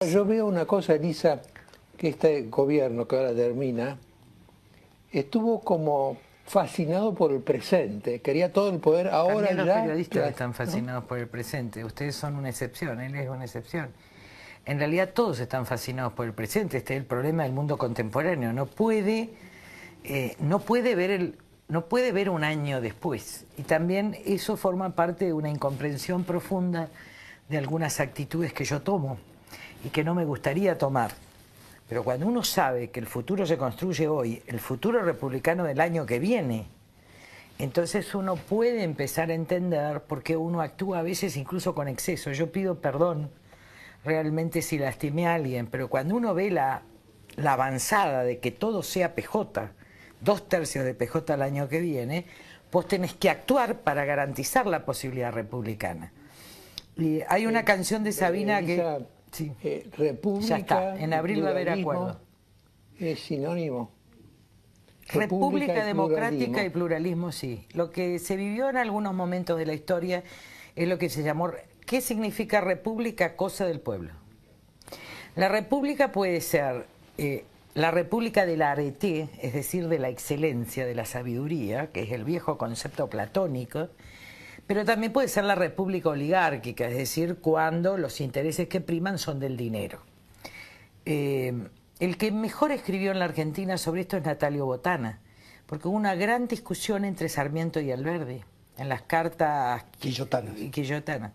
Yo veo una cosa, Elisa, que este gobierno que ahora termina, estuvo como fascinado por el presente, quería todo el poder ahora También los ya. periodistas están ¿no? fascinados por el presente. Ustedes son una excepción, él es una excepción. En realidad todos están fascinados por el presente. Este es el problema del mundo contemporáneo. No puede ver un año después. Y también eso forma parte de una incomprensión profunda de algunas actitudes que yo tomo y que no me gustaría tomar. Pero cuando uno sabe que el futuro se construye hoy, el futuro republicano del año que viene, entonces uno puede empezar a entender por qué uno actúa a veces incluso con exceso. Yo pido perdón realmente si lastimé a alguien, pero cuando uno ve la avanzada de que todo sea PJ, 2/3 de PJ el año que viene, vos tenés que actuar para garantizar la posibilidad republicana. Y hay una canción de Sabina Elisa, que... Sí, ya república está, en y abril va a haber pluralismo acuerdo. es sinónimo. República Y democrática y pluralismo, sí. Lo que se vivió en algunos momentos de la historia es lo que se llamó... ¿Qué significa república? Cosa del pueblo. La república puede ser la república del arete, es decir, de la excelencia, de la sabiduría, que es el viejo concepto platónico, pero también puede ser la república oligárquica, es decir, cuando los intereses que priman son del dinero. El que mejor escribió en la Argentina sobre esto es Natalio Botana, porque hubo una gran discusión entre Sarmiento y Alberdi en las cartas quillotanas.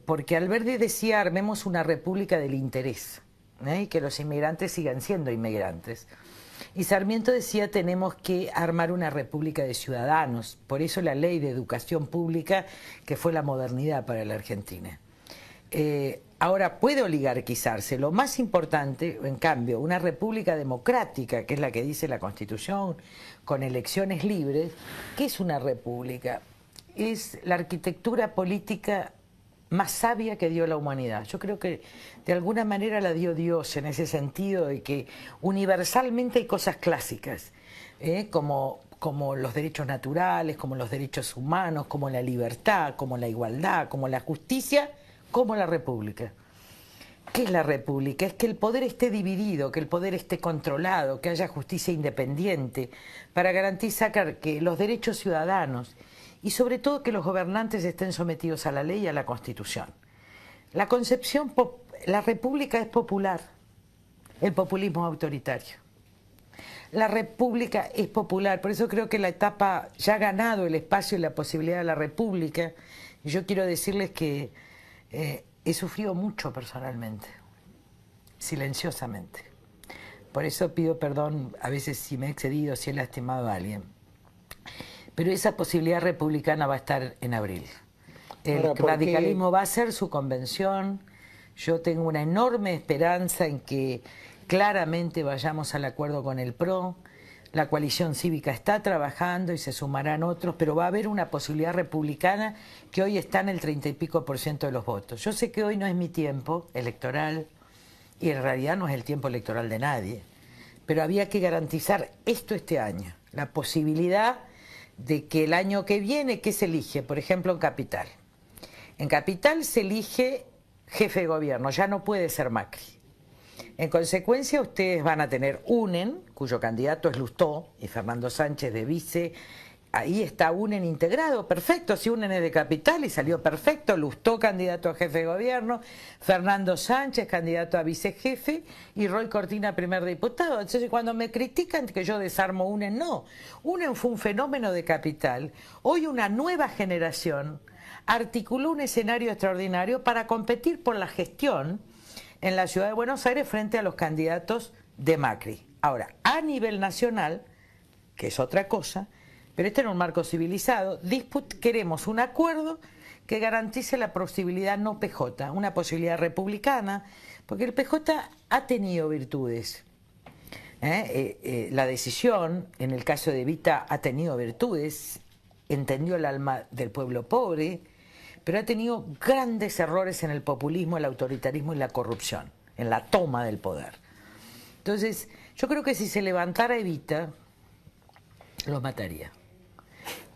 Porque Alberdi decía: armemos una república del interés, y que los inmigrantes sigan siendo inmigrantes. Y Sarmiento decía: tenemos que armar una república de ciudadanos. Por eso la ley de educación pública, que fue la modernidad para la Argentina. Ahora puede oligarquizarse. Lo más importante, en cambio, una república democrática, que es la que dice la Constitución, con elecciones libres. ¿Qué es una república? Es la arquitectura política más sabia que dio la humanidad. Yo creo que de alguna manera la dio Dios, en ese sentido de que universalmente hay cosas clásicas, como los derechos naturales, como los derechos humanos, como la libertad, como la igualdad, como la justicia, como la república. ¿Qué es la república? Es que el poder esté dividido, que el poder esté controlado, que haya justicia independiente, para garantizar que los derechos ciudadanos y sobre todo que los gobernantes estén sometidos a la ley y a la Constitución. La concepción, la república es popular, el populismo es autoritario. La república es popular, por eso creo que la etapa ya ha ganado el espacio y la posibilidad de la república. Y yo quiero decirles que he sufrido mucho personalmente, silenciosamente. Por eso pido perdón a veces si me he excedido, si he lastimado a alguien. Pero esa posibilidad republicana va a estar en abril. El radicalismo va a hacer su convención. Yo tengo una enorme esperanza en que claramente vayamos al acuerdo con el PRO. La coalición cívica está trabajando y se sumarán otros, pero va a haber una posibilidad republicana que hoy está en el 30 y pico % de los votos. Yo sé que hoy no es mi tiempo electoral y en realidad no es el tiempo electoral de nadie, pero había que garantizar esto este año, la posibilidad de que el año que viene, ¿qué se elige? Por ejemplo, en Capital. En Capital se elige jefe de gobierno, ya no puede ser Macri. En consecuencia, ustedes van a tener UNEN, cuyo candidato es Lustó, y Fernando Sánchez de vice. Ahí está UNEN integrado, perfecto, si UNEN es de Capital y salió perfecto. Lustó candidato a jefe de gobierno, Fernando Sánchez candidato a vicejefe y Roy Cortina primer diputado. Entonces, cuando me critican que yo desarmo UNEN, no. UNEN fue un fenómeno de Capital. Hoy una nueva generación articuló un escenario extraordinario para competir por la gestión en la ciudad de Buenos Aires frente a los candidatos de Macri. Ahora, a nivel nacional, que es otra cosa, pero este en un marco civilizado, queremos un acuerdo que garantice la posibilidad no PJ, una posibilidad republicana, porque el PJ ha tenido virtudes. La decisión, en el caso de Evita, ha tenido virtudes, entendió el alma del pueblo pobre, pero ha tenido grandes errores en el populismo, el autoritarismo y la corrupción, en la toma del poder. Entonces, yo creo que si se levantara Evita, lo mataría.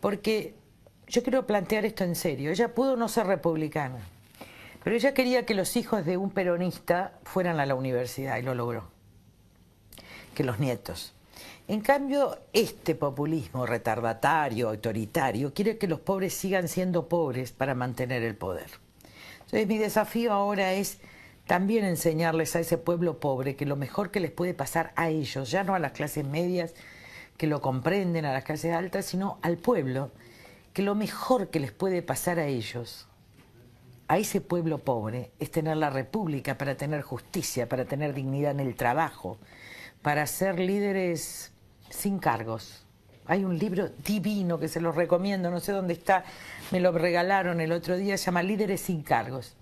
Porque yo quiero plantear esto en serio. Ella pudo no ser republicana, Pero ella quería que los hijos de un peronista fueran a la universidad y lo logró. Que los nietos. En cambio, este populismo retardatario, autoritario, quiere que los pobres sigan siendo pobres para mantener el poder. Entonces, mi desafío ahora es también enseñarles a ese pueblo pobre que lo mejor que les puede pasar a ellos, ya no a las clases medias que lo comprenden, a las clases altas, sino al pueblo, que lo mejor que les puede pasar a ellos, a ese pueblo pobre, es tener la república para tener justicia, para tener dignidad en el trabajo, para ser líderes sin cargos. Hay un libro divino que se los recomiendo, no sé dónde está, me lo regalaron el otro día, se llama Líderes sin cargos.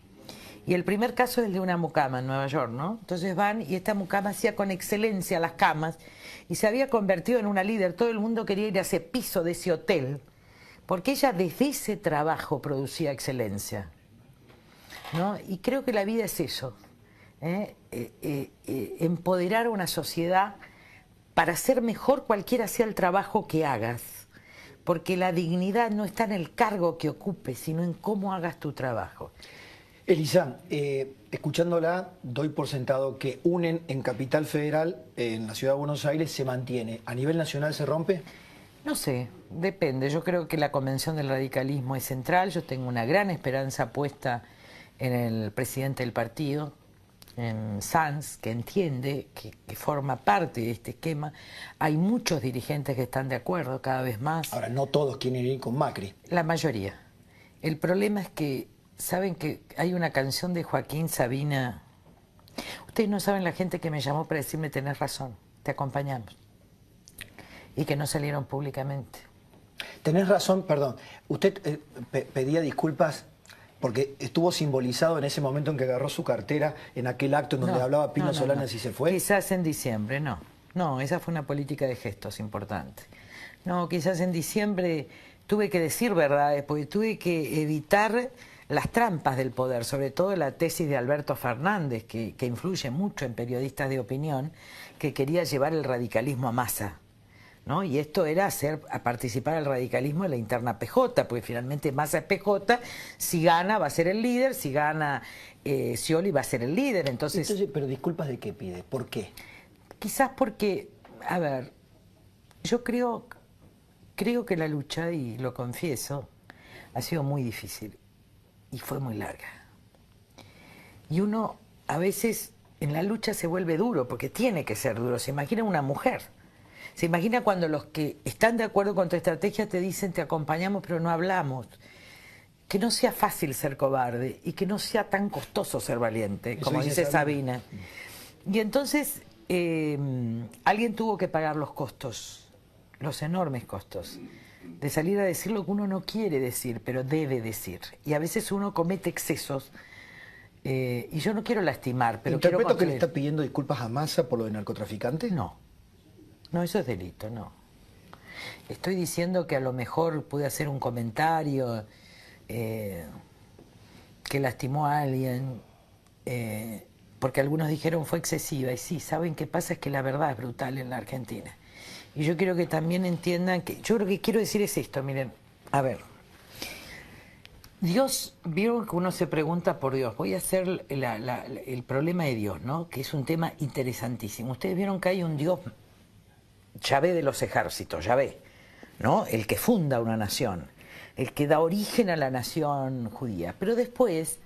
Y el primer caso es el de una mucama en Nueva York, ¿no? Entonces van y esta mucama hacía con excelencia las camas y se había convertido en una líder. Todo el mundo quería ir a ese piso de ese hotel porque ella desde ese trabajo producía excelencia, ¿no? Y creo que la vida es eso, empoderar a una sociedad para ser mejor cualquiera sea el trabajo que hagas, porque la dignidad no está en el cargo que ocupes, sino en cómo hagas tu trabajo. Elisa, escuchándola, doy por sentado que UNEN en Capital Federal, en la ciudad de Buenos Aires, se mantiene. ¿A nivel nacional se rompe? No sé, depende. Yo creo que la Convención del Radicalismo es central. Yo tengo una gran esperanza puesta en el presidente del partido, en Sanz, que entiende, que forma parte de este esquema. Hay muchos dirigentes que están de acuerdo, cada vez más. Ahora, no todos quieren ir con Macri. La mayoría. El problema es que, ¿saben que hay una canción de Joaquín Sabina? Ustedes no saben la gente que me llamó para decirme tenés razón, te acompañamos. Y que no salieron públicamente. Tenés razón, perdón. Usted pedía disculpas porque estuvo simbolizado en ese momento en que agarró su cartera, en aquel acto en donde hablaba Pino Solanas y se fue. Quizás en diciembre, no. No, esa fue una política de gestos importante. No, quizás en diciembre tuve que decir verdades, porque tuve que evitar las trampas del poder, sobre todo la tesis de Alberto Fernández, que influye mucho en periodistas de opinión, que quería llevar el radicalismo a masa, ¿no? Y esto era a participar al radicalismo en la interna PJ, porque finalmente Massa es PJ, si gana va a ser el líder, si gana Scioli va a ser el líder. Entonces, pero disculpas de qué pide, ¿por qué? Quizás porque, a ver, yo creo que la lucha, y lo confieso, ha sido muy difícil y fue muy larga. Y uno a veces en la lucha se vuelve duro, porque tiene que ser duro. Se imagina una mujer. Se imagina cuando los que están de acuerdo con tu estrategia te dicen te acompañamos pero no hablamos. Que no sea fácil ser cobarde y que no sea tan costoso ser valiente, como dice Sabina. Y entonces alguien tuvo que pagar los costos, los enormes costos, de salir a decir lo que uno no quiere decir, pero debe decir. Y a veces uno comete excesos. Y yo no quiero lastimar, pero ¿Interpreto que le está pidiendo disculpas a Massa por lo de narcotraficante? No. No, eso es delito, no. Estoy diciendo que a lo mejor pude hacer un comentario que lastimó a alguien, porque algunos dijeron fue excesiva. Y sí, ¿saben qué pasa? Es que la verdad es brutal en la Argentina. Y yo quiero que también entiendan que... Yo lo que quiero decir es esto, miren, a ver. Dios, vieron que uno se pregunta por Dios. Voy a hacer el problema de Dios, ¿no? Que es un tema interesantísimo. Ustedes vieron que hay un Dios... Yahvé de los ejércitos, Yahvé, ¿no? El que funda una nación, el que da origen a la nación judía. Pero después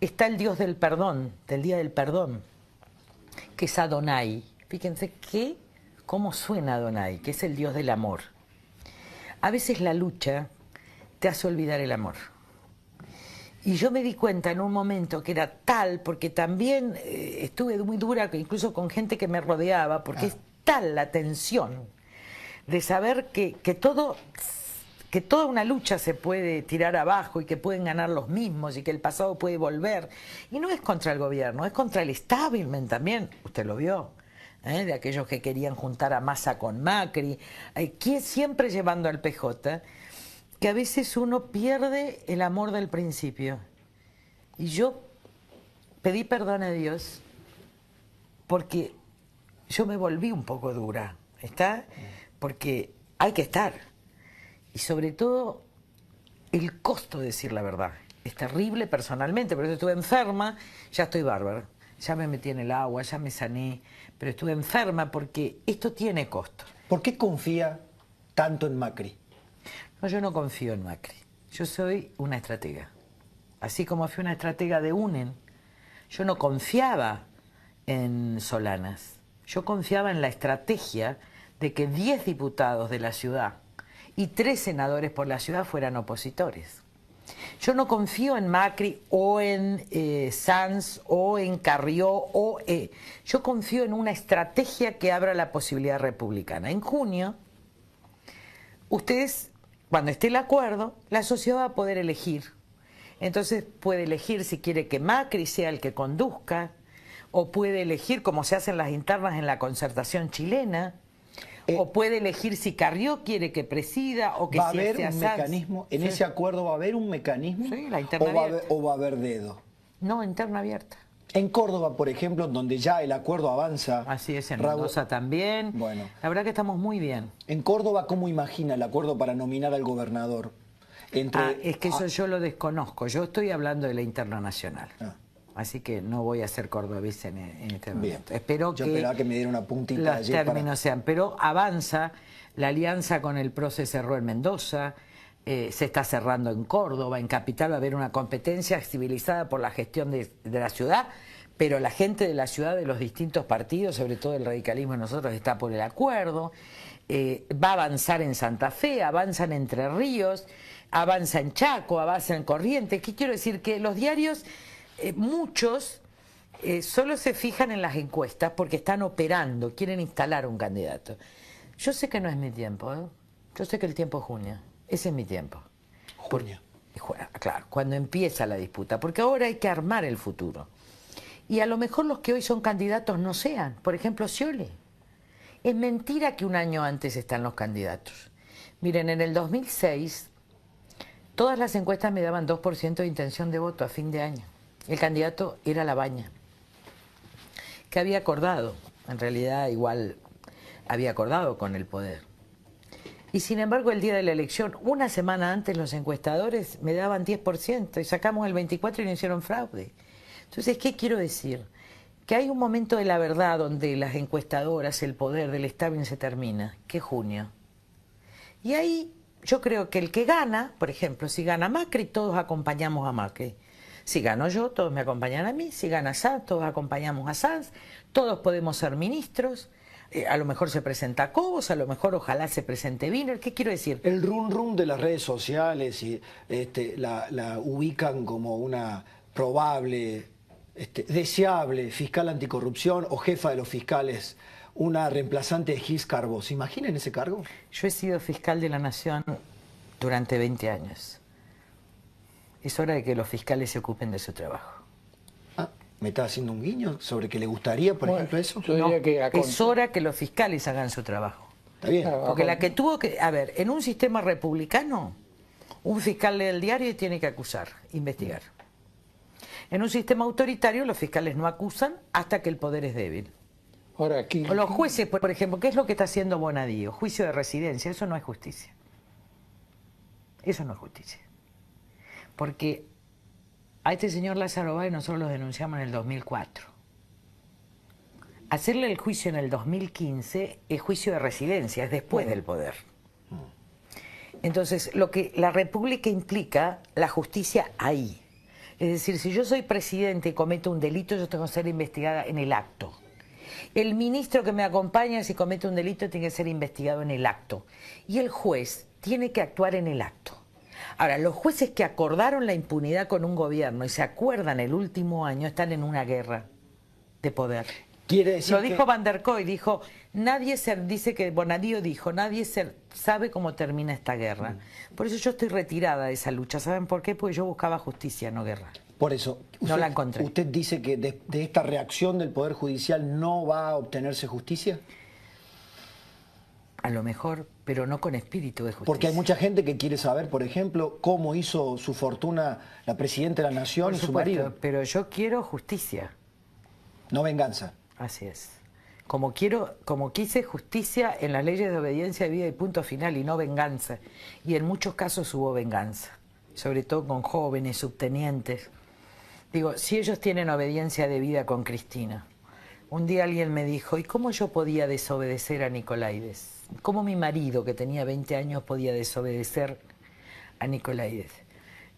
está el Dios del perdón, del día del perdón, que es Adonai. Fíjense cómo suena Adonai, que es el Dios del amor. A veces la lucha te hace olvidar el amor. Y yo me di cuenta en un momento que era tal, porque también estuve muy dura, incluso con gente que me rodeaba, porque es tal la tensión de saber que toda una lucha se puede tirar abajo y que pueden ganar los mismos y que el pasado puede volver. Y no es contra el gobierno, es contra el establishment también. Usted lo vio, de aquellos que querían juntar a Massa con Macri, siempre llevando al PJ, que a veces uno pierde el amor del principio. Y yo pedí perdón a Dios porque yo me volví un poco dura, ¿está? Porque hay que estar. Y sobre todo, el costo de decir la verdad. es terrible personalmente, por eso estuve enferma, ya estoy bárbara, ya me metí en el agua, ya me sané, pero estuve enferma porque esto tiene costos. ¿Por qué confía tanto en Macri? No, yo no confío en Macri, yo soy una estratega. Así como fui una estratega de UNEN, yo no confiaba en Solanas, yo confiaba en la estrategia de que 10 diputados de la ciudad y 3 senadores por la ciudad fueran opositores. Yo no confío en Macri o en Sanz o en Carrió yo confío en una estrategia que abra la posibilidad republicana. En junio, ustedes, cuando esté el acuerdo, la sociedad va a poder elegir. Entonces puede elegir si quiere que Macri sea el que conduzca, o puede elegir, como se hacen las internas en la concertación chilena, o puede elegir si Carrió quiere que presida o que ¿Va a si haber sea un Sanz. mecanismo? ¿En ese acuerdo va a haber un mecanismo? Sí, la interna abierta. ¿O va a haber dedo? No, interna abierta. En Córdoba, por ejemplo, donde ya el acuerdo avanza. Así es, en Mendoza también. Bueno. La verdad que estamos muy bien. En Córdoba, ¿cómo imagina el acuerdo para nominar al gobernador? Es que eso yo lo desconozco. Yo estoy hablando de la interna nacional. Así que no voy a ser cordobés en este momento. Bien. Espero yo que esperaba que me diera una puntita los términos sean. Pero avanza, la alianza con el PRO se cerró en Mendoza, se está cerrando en Córdoba, en Capital va a haber una competencia civilizada por la gestión de la ciudad, pero la gente de la ciudad, de los distintos partidos, sobre todo el radicalismo de nosotros, está por el acuerdo. Va a avanzar en Santa Fe, avanza en Entre Ríos, avanza en Chaco, avanza en Corrientes. ¿Qué quiero decir? Que los diarios, muchos, solo se fijan en las encuestas porque están operando, quieren instalar un candidato. Yo sé que no es mi tiempo, ¿eh? Yo sé que el tiempo es junio, ese es mi tiempo. Junio. Claro, cuando empieza la disputa, porque ahora hay que armar el futuro. Y a lo mejor los que hoy son candidatos no sean, por ejemplo, Scioli. Es mentira que un año antes están los candidatos. Miren, en el 2006, todas las encuestas me daban 2% de intención de voto a fin de año. El candidato era Labaña, que había acordado, en realidad igual había acordado con el poder. Y sin embargo, el día de la elección, una semana antes, los encuestadores me daban 10% y sacamos el 24% y no hicieron fraude. Entonces, ¿qué quiero decir? Que hay un momento de la verdad donde las encuestadoras, el poder del establishment se termina, que es junio. Y ahí yo creo que el que gana, por ejemplo, si gana Macri, todos acompañamos a Macri. Si gano yo, todos me acompañan a mí. Si gana Sanz, todos acompañamos a Sanz. Todos podemos ser ministros. A lo mejor se presenta Cobos, a lo mejor ojalá se presente Wiener. ¿Qué quiero decir? El rum de las redes sociales y la ubican como una probable, deseable fiscal anticorrupción o jefa de los fiscales, una reemplazante de Gis Carbó. ¿Se imaginan ese cargo? Yo he sido fiscal de la Nación durante 20 años. Es hora de que los fiscales se ocupen de su trabajo. ¿Me está haciendo un guiño sobre que le gustaría, por ejemplo, eso? Yo diría que es hora que los fiscales hagan su trabajo. Está bien. Porque la que tuvo que... A ver, en un sistema republicano, un fiscal lee el diario y tiene que acusar, investigar. En un sistema autoritario, los fiscales no acusan hasta que el poder es débil. Ahora, aquí... O los jueces, por ejemplo, ¿qué es lo que está haciendo Bonadío? Juicio de residencia, eso no es justicia. Eso no es justicia. Porque a este señor Lázaro Báez nosotros lo denunciamos en el 2004. Hacerle el juicio en el 2015 es juicio de residencia, es después del poder. Entonces, lo que la República implica, la justicia ahí. Es decir, si yo soy presidente y cometo un delito, yo tengo que ser investigada en el acto. El ministro que me acompaña, si comete un delito, tiene que ser investigado en el acto. Y el juez tiene que actuar en el acto. Ahora, los jueces que acordaron la impunidad con un gobierno y se acuerdan el último año están en una guerra de poder. Quiere decir Lo dijo Van der Koy, dijo, dice que Bonadío dijo, nadie sabe cómo termina esta guerra. Por eso yo estoy retirada de esa lucha. ¿Saben por qué? Porque yo buscaba justicia, no guerra. Por eso, no la encontré. ¿Usted dice que de esta reacción del Poder Judicial no va a obtenerse justicia? A lo mejor, pero no con espíritu de justicia. Porque hay mucha gente que quiere saber, por ejemplo, cómo hizo su fortuna la Presidenta de la Nación y su marido. Pero yo quiero justicia. No venganza. Así es. Como quise justicia en las leyes de obediencia de vida y punto final y no venganza. Y en muchos casos hubo venganza. sobre todo con jóvenes, subtenientes. Digo, si ellos tienen obediencia debida con Cristina. Un día alguien me dijo, ¿y cómo yo podía desobedecer a Nicolaides? ¿Cómo mi marido, que tenía 20 años, podía desobedecer a Nicolaides?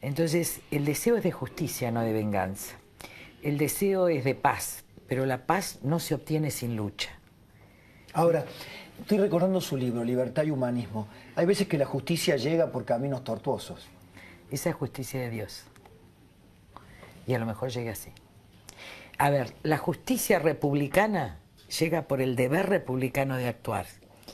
Entonces, el deseo es de justicia, no de venganza. El deseo es de paz, pero la paz no se obtiene sin lucha. Ahora, estoy recordando su libro, Libertad y Humanismo. Hay veces que la justicia llega por caminos tortuosos. Esa es justicia de Dios. Y a lo mejor llega así. A ver, la justicia republicana llega por el deber republicano de actuar.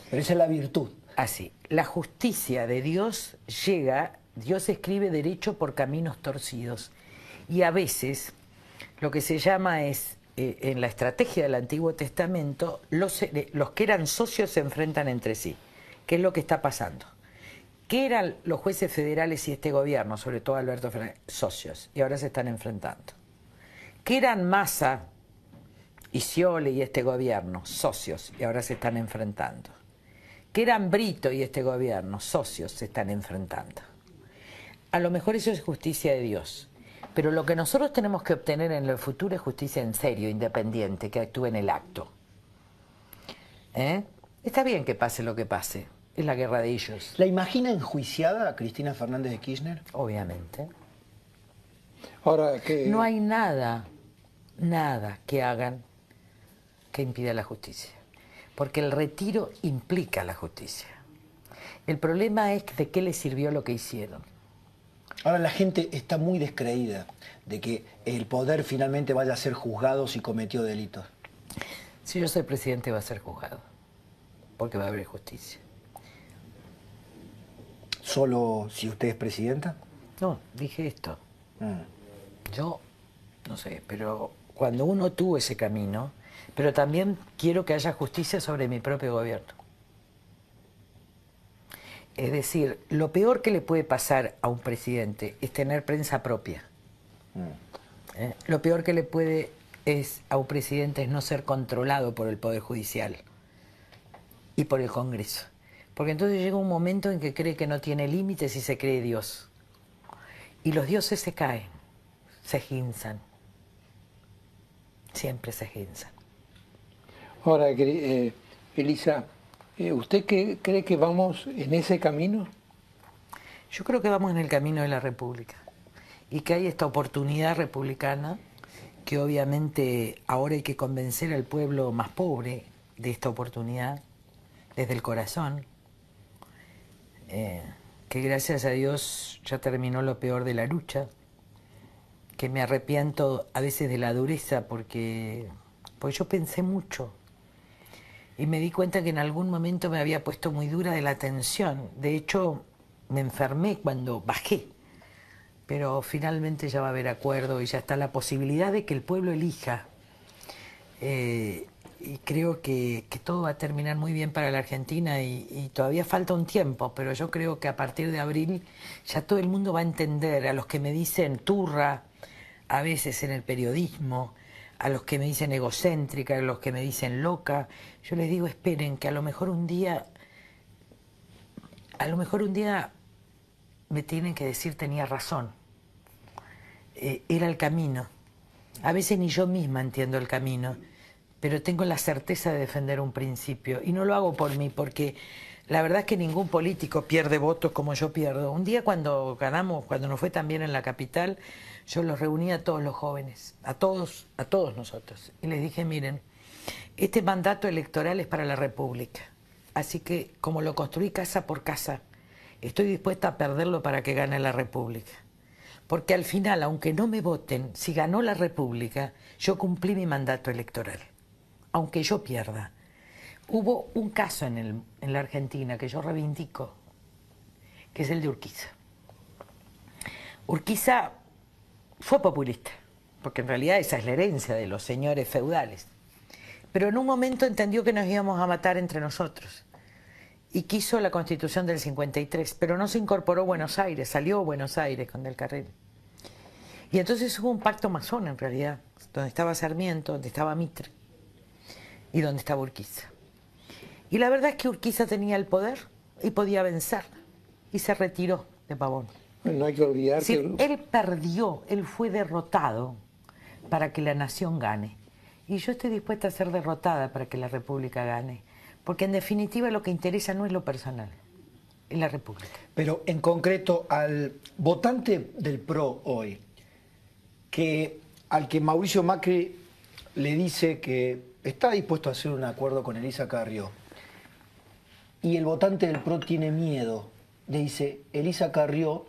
Pero esa es la virtud. Así. La justicia de Dios llega, Dios escribe derecho por caminos torcidos. Y a veces, lo que se llama es, en la estrategia del Antiguo Testamento, los que eran socios se enfrentan entre sí. ¿Qué es lo que está pasando? ¿Qué eran los jueces federales y este gobierno, sobre todo Alberto Fernández? Socios, y ahora se están enfrentando. ¿Qué eran Massa y Scioli y este gobierno? Socios, y ahora se están enfrentando. ¿Qué eran Brito y este gobierno? Socios, se están enfrentando. A lo mejor eso es justicia de Dios, pero lo que nosotros tenemos que obtener en el futuro es justicia en serio, independiente, que actúe en el acto. Está bien que pase lo que pase. Es la guerra de ellos. ¿La imagina enjuiciada a Cristina Fernández de Kirchner? Obviamente. Ahora que... No hay nada que hagan que impida la justicia. Porque el retiro implica la justicia. El problema es de qué les sirvió lo que hicieron. Ahora la gente está muy descreída de que el poder finalmente vaya a ser juzgado si cometió delitos. Si yo soy presidente va a ser juzgado. Porque va a haber justicia. ¿Solo si usted es presidenta? No, dije esto. Yo, no sé, pero cuando uno tuvo ese camino, pero también quiero que haya justicia sobre mi propio gobierno. Es decir, lo peor que le puede pasar a un presidente es tener prensa propia. Lo peor que le puede a un presidente es no ser controlado por el Poder Judicial y por el Congreso. Porque entonces llega un momento en que cree que no tiene límites y se cree Dios. Y los dioses se caen, se esguinzan. Siempre se esguinzan. Ahora, Elisa, ¿usted cree que vamos en ese camino? Yo creo que vamos en el camino de la República. Y que hay esta oportunidad republicana que obviamente ahora hay que convencer al pueblo más pobre de esta oportunidad desde el corazón. Que gracias a Dios ya terminó lo peor de la lucha, que me arrepiento a veces de la dureza porque yo pensé mucho y me di cuenta que en algún momento me había puesto muy dura de la tensión. De hecho, me enfermé cuando bajé, pero finalmente ya va a haber acuerdo y ya está la posibilidad de que el pueblo elija. Y creo que todo va a terminar muy bien para la Argentina y todavía falta un tiempo, pero yo creo que a partir de abril ya todo el mundo va a entender, a los que me dicen turra, a veces en el periodismo, a los que me dicen egocéntrica, a los que me dicen loca, yo les digo esperen que a lo mejor un día me tienen que decir tenía razón, era el camino. A veces ni yo misma entiendo el camino, pero tengo la certeza de defender un principio. Y no lo hago por mí, porque la verdad es que ningún político pierde votos como yo pierdo. Un día cuando ganamos, cuando nos fue tan bien en la capital, yo los reuní a todos los jóvenes, a todos nosotros. Y les dije, miren, este mandato electoral es para la República. Así que, como lo construí casa por casa, estoy dispuesta a perderlo para que gane la República. Porque al final, aunque no me voten, si ganó la República, yo cumplí mi mandato electoral. Aunque yo pierda. Hubo un caso en la Argentina que yo reivindico, que es el de Urquiza. Urquiza fue populista, porque en realidad esa es la herencia de los señores feudales. Pero en un momento entendió que nos íbamos a matar entre nosotros. Y quiso la Constitución del 53, pero no se incorporó Buenos Aires, salió Buenos Aires con Del Carril. Y entonces hubo un pacto masón en realidad, donde estaba Sarmiento, donde estaba Mitre y donde estaba Urquiza. Y la verdad es que Urquiza tenía el poder y podía vencer, y se retiró de Pavón. No hay que olvidar Sí, que... él perdió, él fue derrotado para que la nación gane. Y yo estoy dispuesta a ser derrotada para que la República gane. Porque en definitiva lo que interesa no es lo personal, es la República. Pero en concreto al votante del PRO hoy, al que Mauricio Macri le dice que está dispuesto a hacer un acuerdo con Elisa Carrió, y el votante del PRO tiene miedo, le dice, Elisa Carrió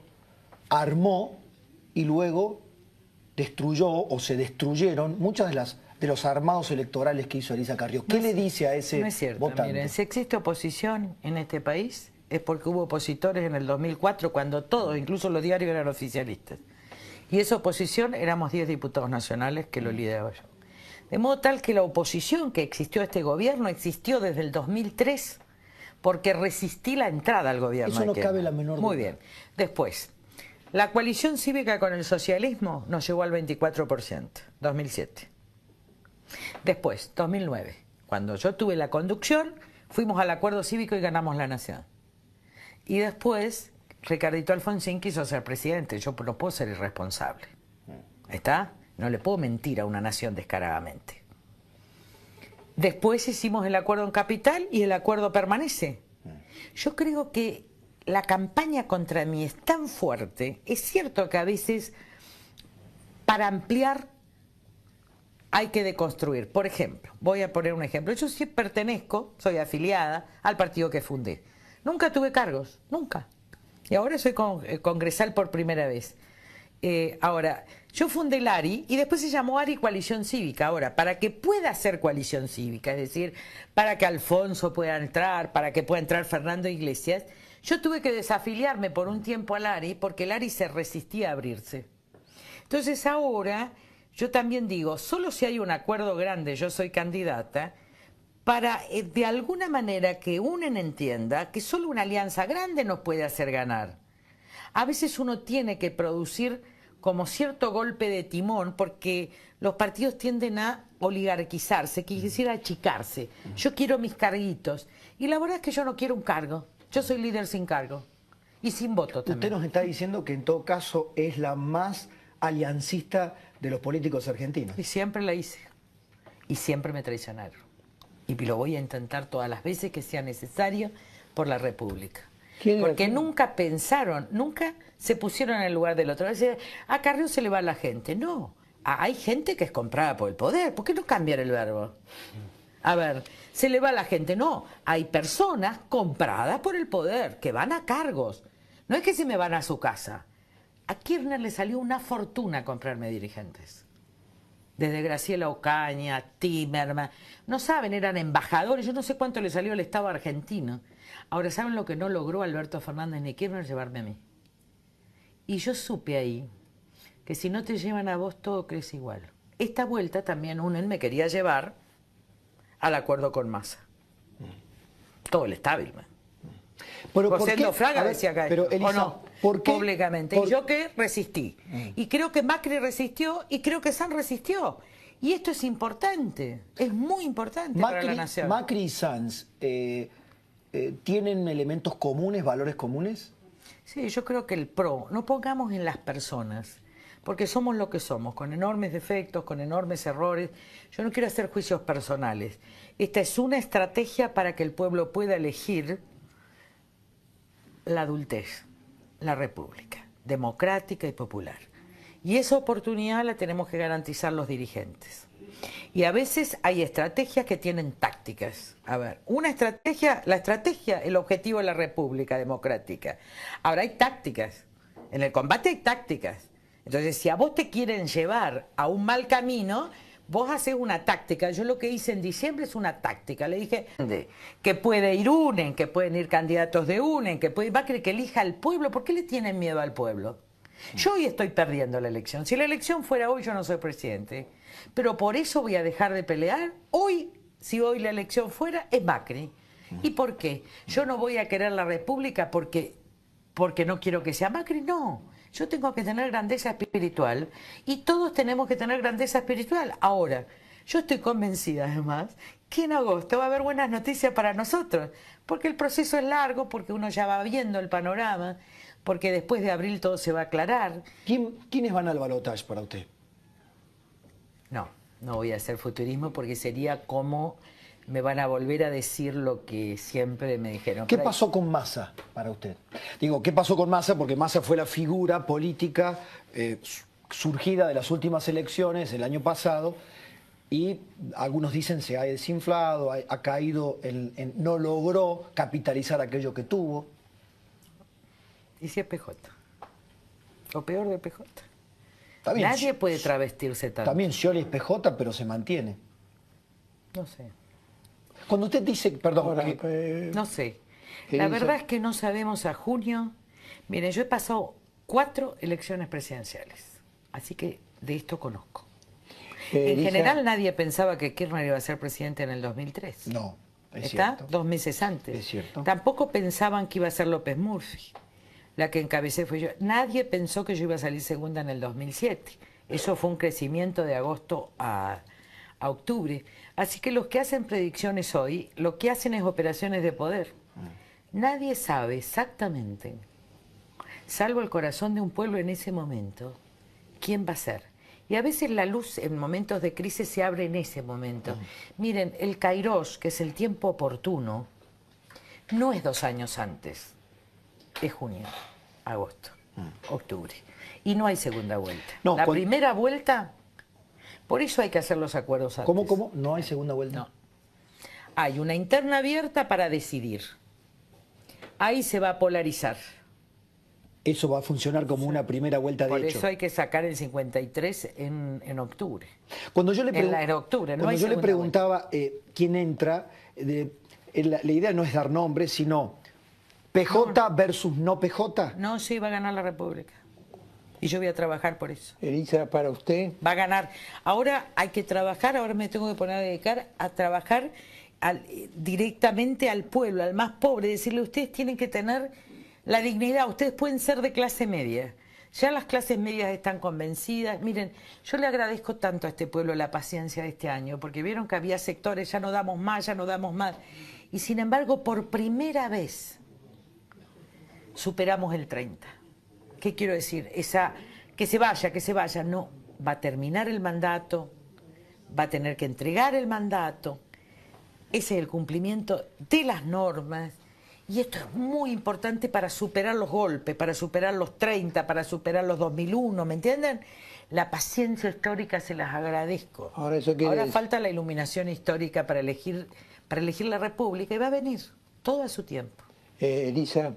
armó y luego destruyó o se destruyeron muchas de los armados electorales que hizo Elisa Carrió. ¿Qué le dice a ese votante? No es cierto, votante? miren, si existe oposición en este país es porque hubo opositores en el 2004 cuando todos, incluso los diarios, eran oficialistas. Y esa oposición éramos 10 diputados nacionales que lo lideraba yo. De modo tal que la oposición que existió a este gobierno existió desde el 2003 porque resistí la entrada al gobierno. Eso no cabe la menor duda. Muy bien. Después, la coalición cívica con el socialismo nos llevó al 24%, 2007. Después, 2009, cuando yo tuve la conducción, fuimos al acuerdo cívico y ganamos la nación. Y después, Ricardito Alfonsín quiso ser presidente. Yo no puedo ser irresponsable. ¿Está? No le puedo mentir a una nación descaradamente. Después hicimos el acuerdo en capital y el acuerdo permanece. Yo creo que la campaña contra mí es tan fuerte. Es cierto que a veces para ampliar hay que deconstruir. Por ejemplo, voy a poner un ejemplo. Yo sí pertenezco, soy afiliada al partido que fundé. Nunca tuve cargos, nunca. Y ahora soy congresal por primera vez. Ahora, yo fundé el ARI y después se llamó ARI Coalición Cívica. Ahora, para que pueda ser coalición cívica, es decir, para que Alfonso pueda entrar, para que pueda entrar Fernando Iglesias, yo tuve que desafiliarme por un tiempo al ARI porque el ARI se resistía a abrirse. Entonces ahora yo también digo, solo si hay un acuerdo grande, yo soy candidata, para de alguna manera que unen entienda que solo una alianza grande nos puede hacer ganar. A veces uno tiene que producir como cierto golpe de timón porque los partidos tienden a oligarquizarse, quisiera achicarse. Yo quiero mis carguitos. Y la verdad es que yo no quiero un cargo. Yo soy líder sin cargo y sin voto también. Usted nos está diciendo que en todo caso es la más aliancista de los políticos argentinos. Y siempre la hice. Y siempre me traicionaron. Y lo voy a intentar todas las veces que sea necesario por la República. Porque nunca pensaron, nunca se pusieron en el lugar del otro. A Carrió se le va a la gente. No, hay gente que es comprada por el poder. ¿Por qué no cambiar el verbo? A ver, se le va a la gente. No, hay personas compradas por el poder que van a cargos. No es que se me van a su casa. A Kirchner le salió una fortuna comprarme dirigentes. Desde Graciela Ocaña, Timerman, no saben, eran embajadores, yo no sé cuánto le salió al Estado argentino. Ahora, ¿saben lo que no logró Alberto Fernández ni Kirchner? Llevarme a mí. Y yo supe ahí que si no te llevan a vos, todo crece igual. Esta vuelta también UNEN me quería llevar al acuerdo con Massa. Todo el establishment. José Fraga decía acá, pero Elisa, ¿o no? ¿por qué? Públicamente. Y yo que resistí. Y creo que Macri resistió y creo que Sanz resistió. Y esto es importante, es muy importante para la nación. Macri y Sanz, ¿tienen elementos comunes, valores comunes? Sí, yo creo que el PRO, no pongamos en las personas, porque somos lo que somos, con enormes defectos, con enormes errores. Yo no quiero hacer juicios personales. Esta es una estrategia para que el pueblo pueda elegir la adultez, la república, democrática y popular. Y esa oportunidad la tenemos que garantizar los dirigentes. Y a veces hay estrategias que tienen tácticas. A ver, una estrategia, la estrategia, el objetivo de la república democrática. Ahora hay tácticas. En el combate hay tácticas. Entonces, si a vos te quieren llevar a un mal camino, vos haces una táctica. Yo lo que hice en diciembre es una táctica. Le dije que puede ir UNEN, que pueden ir candidatos de UNEN, que va a querer que elija al pueblo. ¿Por qué le tienen miedo al pueblo? Yo hoy estoy perdiendo la elección. Si la elección fuera hoy, yo no soy presidente. Pero por eso voy a dejar de pelear. Hoy, si hoy la elección fuera, es Macri. ¿Y por qué? Yo no voy a querer la república porque no quiero que sea Macri, no. Yo tengo que tener grandeza espiritual y todos tenemos que tener grandeza espiritual. Ahora, yo estoy convencida además que en agosto va a haber buenas noticias para nosotros, porque el proceso es largo, porque uno ya va viendo el panorama. porque después de abril todo se va a aclarar. ¿Quiénes van al balotaje para usted? No voy a hacer futurismo porque sería como me van a volver a decir lo que siempre me dijeron. ¿Qué pasó con Massa para usted? Digo, ¿qué pasó con Massa? Porque Massa fue la figura política surgida de las últimas elecciones el año pasado y algunos dicen se ha desinflado, ha caído, no logró capitalizar aquello que tuvo. Y si es PJ. Lo peor de PJ. También, nadie puede travestirse tanto. También Scioli es PJ, pero se mantiene. No sé. Cuando usted dice, perdón, Ahora, no sé. La verdad es que no sabemos a junio. Miren, yo he pasado 4 elecciones presidenciales, así que de esto conozco. En general nadie pensaba que Kirchner iba a ser presidente en el 2003. No, es ¿Está? cierto. 2 meses antes. Es cierto. Tampoco pensaban que iba a ser López Murphy. La que encabecé fue yo. Nadie pensó que yo iba a salir segunda en el 2007. Eso fue un crecimiento de agosto a octubre. Así que los que hacen predicciones hoy, lo que hacen es operaciones de poder. Nadie sabe exactamente, salvo el corazón de un pueblo en ese momento, quién va a ser. Y a veces la luz en momentos de crisis se abre en ese momento. Miren, el Kairos, que es el tiempo oportuno, no es 2 años antes. Es junio, agosto, octubre. Y no hay segunda vuelta. No, la primera vuelta, por eso hay que hacer los acuerdos antes. ¿Cómo? ¿No hay segunda vuelta? No. Hay una interna abierta para decidir. Ahí se va a polarizar. Eso va a funcionar como una primera vuelta de Por hecho. eso hay que sacar el 53 en octubre. Cuando yo le, octubre, no cuando hay yo le segunda preguntaba quién entra, la idea no es dar nombre, sino PJ versus no PJ. No, sí, va a ganar la República. Y yo voy a trabajar por eso. Elisa, para usted. Va a ganar. Ahora hay que trabajar, ahora me tengo que poner a dedicar a trabajar directamente al pueblo, al más pobre, decirle, ustedes tienen que tener la dignidad, ustedes pueden ser de clase media. Ya las clases medias están convencidas. Miren, yo le agradezco tanto a este pueblo la paciencia de este año, porque vieron que había sectores, ya no damos más, ya no damos más. Y sin embargo, por primera vez, superamos el 30. ¿Qué quiero decir? Que se vaya, no. Va a terminar el mandato, va a tener que entregar el mandato. Ese es el cumplimiento de las normas. Y esto es muy importante para superar los golpes, para superar los 30, para superar los 2001, ¿me entienden? La paciencia histórica se las agradezco. Ahora falta la iluminación histórica para elegir la República y va a venir todo a su tiempo. Elisa,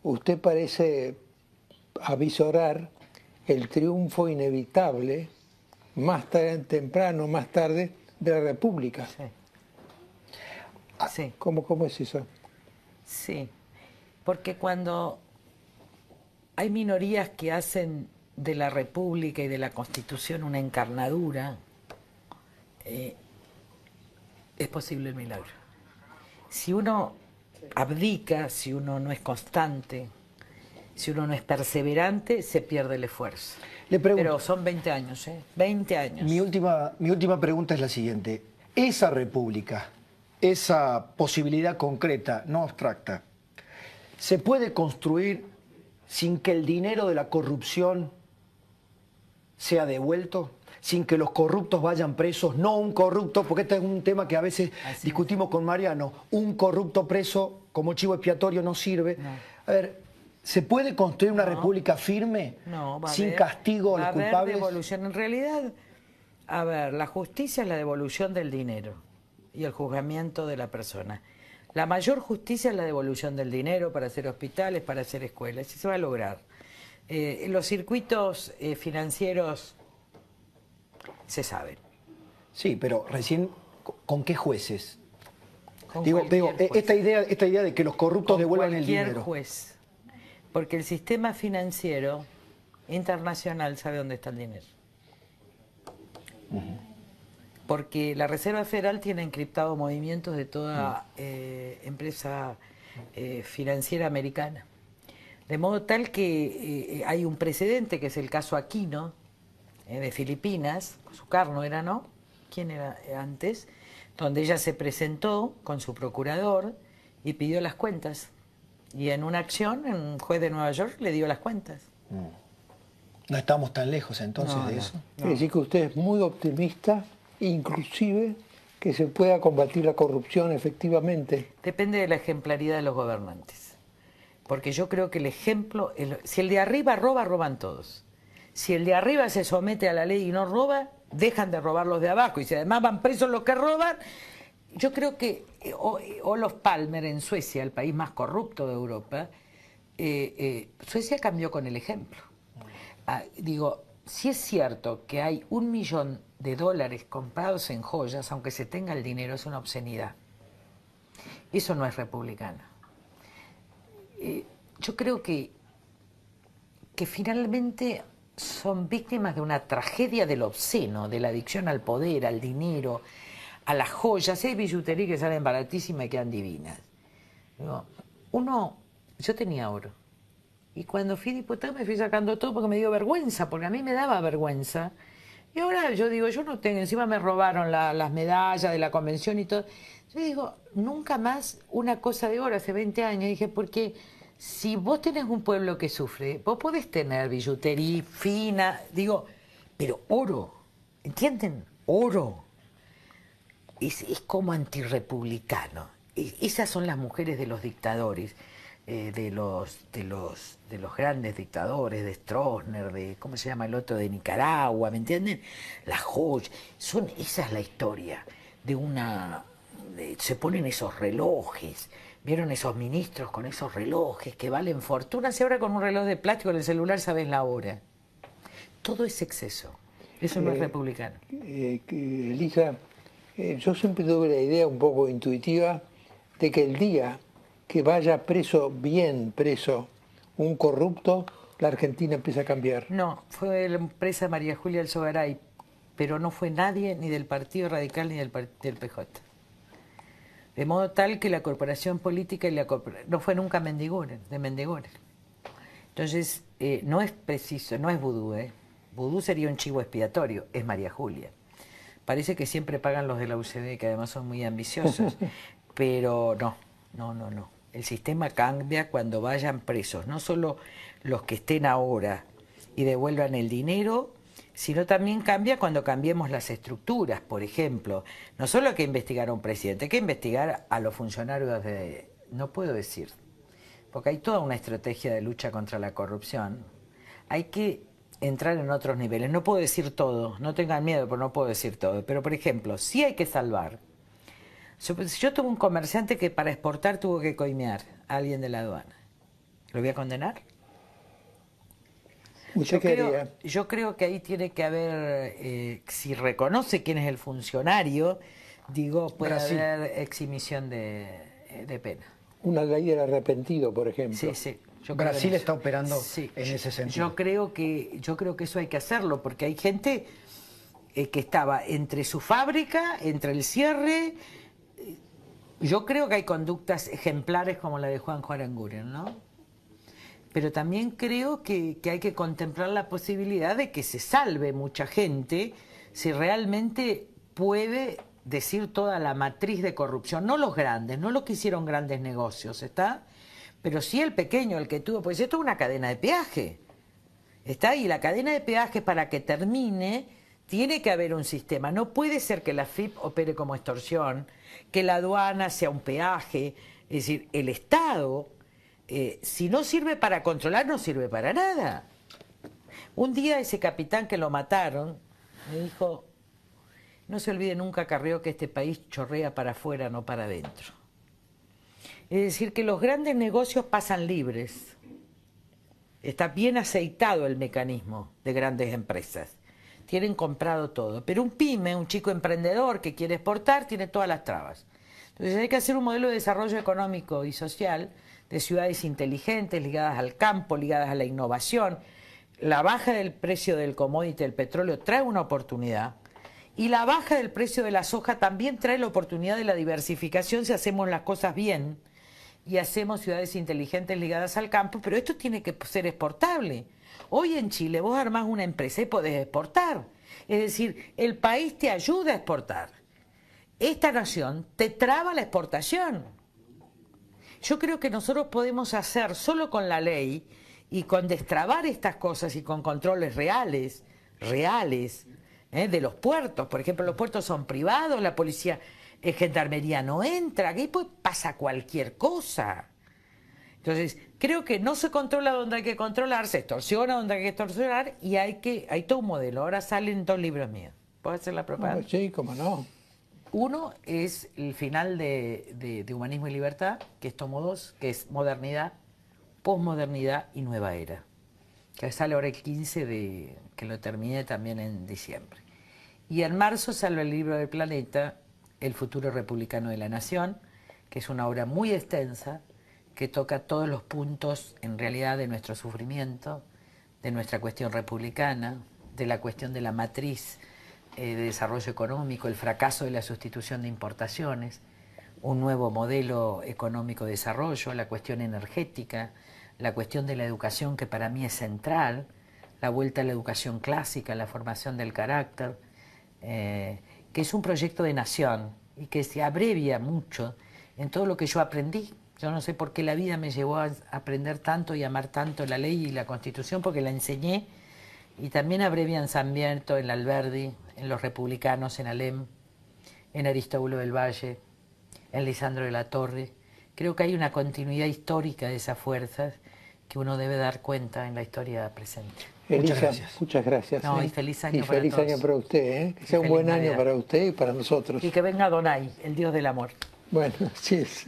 usted parece avisorar el triunfo inevitable, más temprano, más tarde, de la República. Sí. Sí. ¿Cómo es eso? Sí, porque cuando hay minorías que hacen de la República y de la Constitución una encarnadura, es posible el milagro. Si uno abdica, si uno no es constante, si uno no es perseverante, se pierde el esfuerzo. Le pregunto, pero son 20 años, 20 años. Mi última pregunta es la siguiente. Esa República, esa posibilidad concreta, no abstracta, ¿se puede construir sin que el dinero de la corrupción sea devuelto? Sin que los corruptos vayan presos, no un corrupto, porque este es un tema que a veces discutimos con Mariano, un corrupto preso como chivo expiatorio no sirve. No. A ver, ¿se puede construir una república firme sin castigo a los culpables? Devolución. En realidad, a ver, la justicia es la devolución del dinero y el juzgamiento de la persona. La mayor justicia es la devolución del dinero para hacer hospitales, para hacer escuelas, y se va a lograr. Los circuitos financieros se saben. Sí, pero recién, ¿con qué jueces? Con digo juez. esta idea de que los corruptos devuelvan el dinero. Cualquier juez. Porque el sistema financiero internacional sabe dónde está el dinero. Porque la Reserva Federal tiene encriptado movimientos de toda empresa financiera americana. De modo tal que hay un precedente, que es el caso Aquino, de Filipinas, Sukarno era, ¿no? ¿Quién era antes? Donde ella se presentó con su procurador y pidió las cuentas Y en una acción, un juez de Nueva York le dio las cuentas. No estamos tan lejos entonces No, de no, eso. no. Quiere decir que usted es muy optimista, inclusive que se pueda combatir la corrupción efectivamente. Depende de la ejemplaridad de los gobernantes. Porque yo creo que el ejemplo, si el de arriba roba, roban todos. Si el de arriba se somete a la ley y no roba, dejan de robar los de abajo. Y si además van presos los que roban, yo creo que Olof Palme en Suecia, el país más corrupto de Europa, Suecia cambió con el ejemplo. Digo, si es cierto que hay $1 millón comprados en joyas, aunque se tenga el dinero, es una obscenidad. Eso no es republicano. Yo creo que finalmente son víctimas de una tragedia del obsceno, de la adicción al poder, al dinero, a las joyas. Hay billutería que salen baratísimas y quedan divinas. Digo, yo tenía oro. Y cuando fui diputada me fui sacando todo porque me dio vergüenza, porque a mí me daba vergüenza. Y ahora yo digo, yo no tengo, encima me robaron las medallas de la convención y todo. Yo digo, nunca más una cosa de oro, hace 20 años. Dije, porque si vos tenés un pueblo que sufre, vos podés tener billutería fina, digo, pero oro, ¿entienden? Oro. Es como antirrepublicano. Esas son las mujeres de los dictadores. De los grandes dictadores, de Stroessner, de, ¿cómo se llama el otro? De Nicaragua, ¿me entienden? Las joyas, esa es la historia se ponen esos relojes, vieron esos ministros con esos relojes que valen fortunas y ahora con un reloj de plástico en el celular sabes la hora. Todo es exceso, eso no es republicano. Elisa, yo siempre tuve la idea un poco intuitiva de que el día que vaya preso, bien preso, un corrupto, la Argentina empieza a cambiar. No, fue la empresa María Julia Alzogaray, pero no fue nadie ni del Partido Radical ni del PJ. De modo tal que la corporación política no fue nunca Mendigoren, de Mendigoren. Entonces, no es preciso, no es vudú, Vudú sería un chivo expiatorio, es María Julia. Parece que siempre pagan los de la UCD, que además son muy ambiciosos, pero no. El sistema cambia cuando vayan presos, no solo los que estén ahora y devuelvan el dinero, sino también cambia cuando cambiemos las estructuras. Por ejemplo, no solo hay que investigar a un presidente, hay que investigar a los funcionarios no puedo decir, porque hay toda una estrategia de lucha contra la corrupción. Hay que entrar en otros niveles. No puedo decir todo, no tengan miedo, pero no puedo decir todo. Pero, por ejemplo, sí hay que salvar. Yo tuve un comerciante que para exportar tuvo que coimear a alguien de la aduana. ¿Lo voy a condenar? Yo creo que ahí tiene que haber, si reconoce quién es el funcionario, puede haber exhibición de pena. Una ley del arrepentido, por ejemplo. Sí. Brasil está operando en ese sentido. Yo creo que eso hay que hacerlo, porque hay gente que estaba entre su fábrica, entre el cierre. Yo creo que hay conductas ejemplares como la de Juanjo Aranguren, ¿no? Pero también creo que hay que contemplar la posibilidad de que se salve mucha gente si realmente puede decir toda la matriz de corrupción, no los grandes, no los que hicieron grandes negocios, ¿está? Pero sí el pequeño, el que tuvo, pues esto es una cadena de peaje, ¿está? Y la cadena de peaje, para que termine, tiene que haber un sistema. No puede ser que la FIP opere como extorsión, que la aduana sea un peaje. Es decir, el Estado, si no sirve para controlar, no sirve para nada. Un día ese capitán que lo mataron me dijo, no se olvide nunca, Carrió, que este país chorrea para afuera, no para adentro. Es decir, que los grandes negocios pasan libres. Está bien aceitado el mecanismo de grandes empresas. Tienen comprado todo. Pero un pyme, un chico emprendedor que quiere exportar, tiene todas las trabas. Entonces hay que hacer un modelo de desarrollo económico y social de ciudades inteligentes, ligadas al campo, ligadas a la innovación. La baja del precio del commodity del petróleo trae una oportunidad. Y la baja del precio de la soja también trae la oportunidad de la diversificación si hacemos las cosas bien y hacemos ciudades inteligentes ligadas al campo, pero esto tiene que ser exportable. Hoy en Chile vos armás una empresa y podés exportar. Es decir, el país te ayuda a exportar. Esta nación te traba la exportación. Yo creo que nosotros podemos hacer solo con la ley y con destrabar estas cosas y con controles reales, de los puertos. Por ejemplo, los puertos son privados, la policía, gendarmería no entra, aquí pues pasa cualquier cosa. Entonces, creo que no se controla donde hay que controlar, se extorsiona donde hay que extorsionar y hay todo un modelo. Ahora salen 2 libros míos. ¿Puedo hacer la propaganda? Sí, cómo no. Uno es el final de Humanismo y Libertad, que es tomo 2, que es modernidad, posmodernidad y nueva era. Que sale ahora el 15 que lo terminé también en diciembre. Y en marzo sale el libro del Planeta, El futuro republicano de la nación, que es una obra muy extensa, que toca todos los puntos en realidad de nuestro sufrimiento, de nuestra cuestión republicana, de la cuestión de la matriz de desarrollo económico, el fracaso de la sustitución de importaciones, un nuevo modelo económico de desarrollo, la cuestión energética, la cuestión de la educación que para mí es central, la vuelta a la educación clásica, la formación del carácter, que es un proyecto de nación y que se abrevia mucho en todo lo que yo aprendí. Yo no sé por qué la vida me llevó a aprender tanto y amar tanto la ley y la Constitución, porque la enseñé, y también abrevia en Sarmiento, en Alberdi, en los republicanos, en Alem, en Aristóbulo del Valle, en Lisandro de la Torre. Creo que hay una continuidad histórica de esas fuerzas que uno debe dar cuenta en la historia presente. Elisa, muchas gracias. No, y feliz año para feliz todos. año para usted, ¿eh? Que sea un buen año para usted y para nosotros. Y que venga Donai, el Dios del amor. Bueno, así es.